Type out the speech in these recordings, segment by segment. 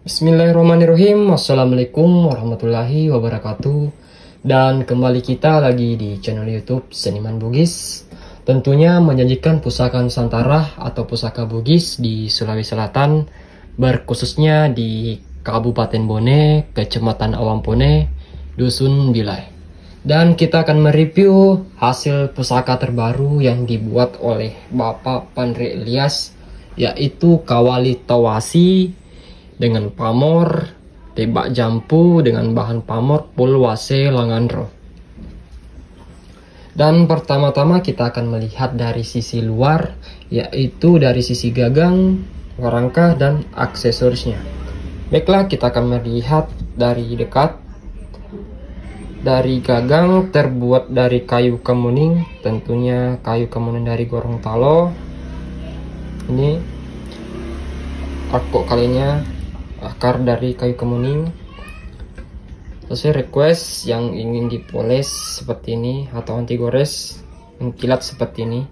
Bismillahirrahmanirrahim. Assalamualaikum warahmatullahi wabarakatuh. Dan kembali kita lagi di channel YouTube Seniman Bugis. Tentunya menyajikan pusaka Nusantara atau pusaka Bugis di Sulawesi Selatan, berkhususnya di Kabupaten Bone, Kecamatan Awampone, Dusun Bilai. Dan kita akan mereview hasil pusaka terbaru yang dibuat oleh Bapak Pandre Ilyas, yaitu Kawali Tawasi dengan pamor tebak jampu dengan bahan pamor pulwase langandro. Dan pertama-tama kita akan melihat dari sisi luar, yaitu dari sisi gagang, warangka, dan aksesorisnya. Baiklah, kita akan melihat dari dekat. Dari gagang terbuat dari kayu kemuning, tentunya kayu kemuning dari Gorontalo. Ini akok kalinya akar dari kayu kemuning. Sesuai request yang ingin dipoles seperti ini atau anti gores, mengkilat seperti ini.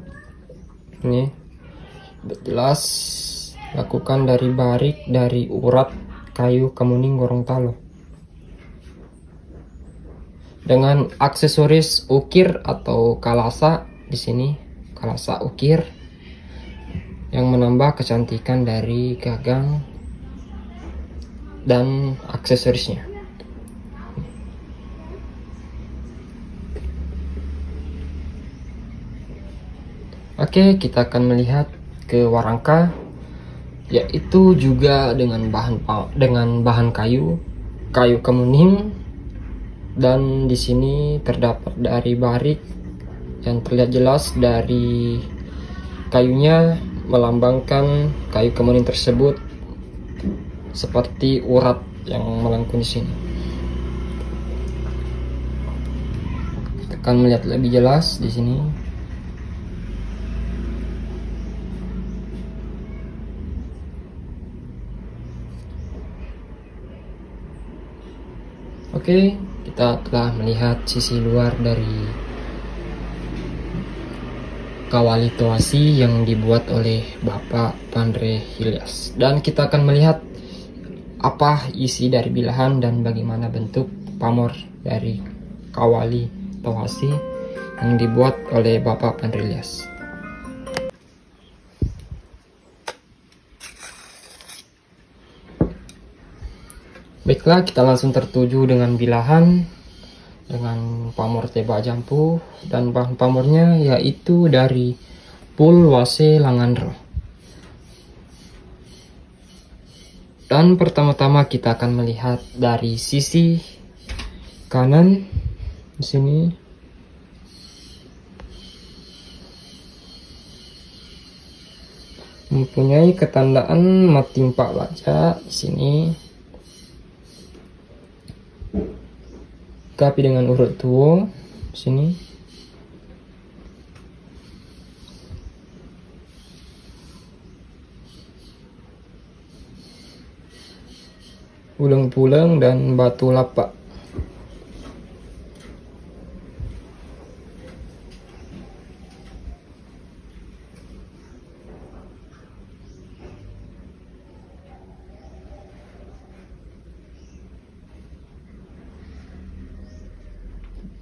Ini jelas lakukan dari barik dari urat kayu kemuning Gorontalo dengan aksesoris ukir atau kalasa. Di sini kalasa ukir yang menambah kecantikan dari gagang dan aksesorisnya. Oke, kita akan melihat ke warangka, yaitu juga dengan bahan kayu kemuning, dan di sini terdapat dari barik yang terlihat jelas dari kayunya melambangkan kayu kemuning tersebut seperti urat yang melengkung di sini. Kita akan melihat lebih jelas di sini. Oke, kita telah melihat sisi luar dari Kawali Tawasi yang dibuat oleh Bapak Pandre Ilyas. Dan kita akan melihat apa isi dari bilahan dan bagaimana bentuk pamor dari Kawali Tawasi yang dibuat oleh Bapak Pandre Ilyas. Baiklah, kita langsung tertuju dengan bilahan dengan pamor tebak jampu, dan bahan pamornya yaitu dari pulwase langandro. Dan pertama-tama kita akan melihat dari sisi kanan di sini. Mempunyai ketandaan matimpa baja di sini. Lengkapi dengan urut tuo sini. Pulang-pulang dan batu lapak.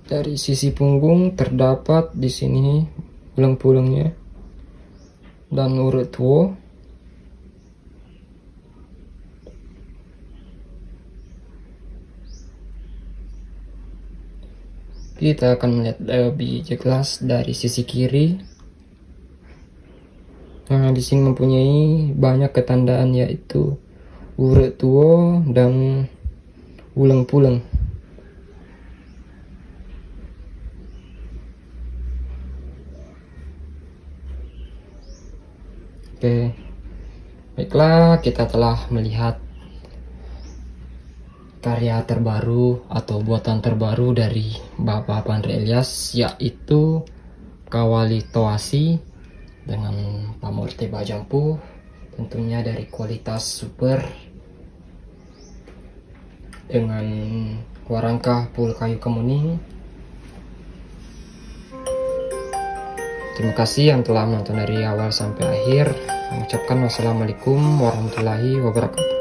Dari sisi punggung terdapat di sini pulang-pulangnya dan urut tuo. Kita akan melihat lebih jelas dari sisi kiri. Nah, di sini mempunyai banyak ketandaan, yaitu urut tuo dan pulang-pulang. Oke, baiklah, kita telah melihat karya terbaru atau buatan terbaru dari Bapak Pandre Ilyas, yaitu Kawali Tawasi dengan pamor tebak jampu, tentunya dari kualitas super, dengan warangka pul kayu kemuning. Terima kasih yang telah menonton dari awal sampai akhir. Mengucapkan wassalamualaikum warahmatullahi wabarakatuh.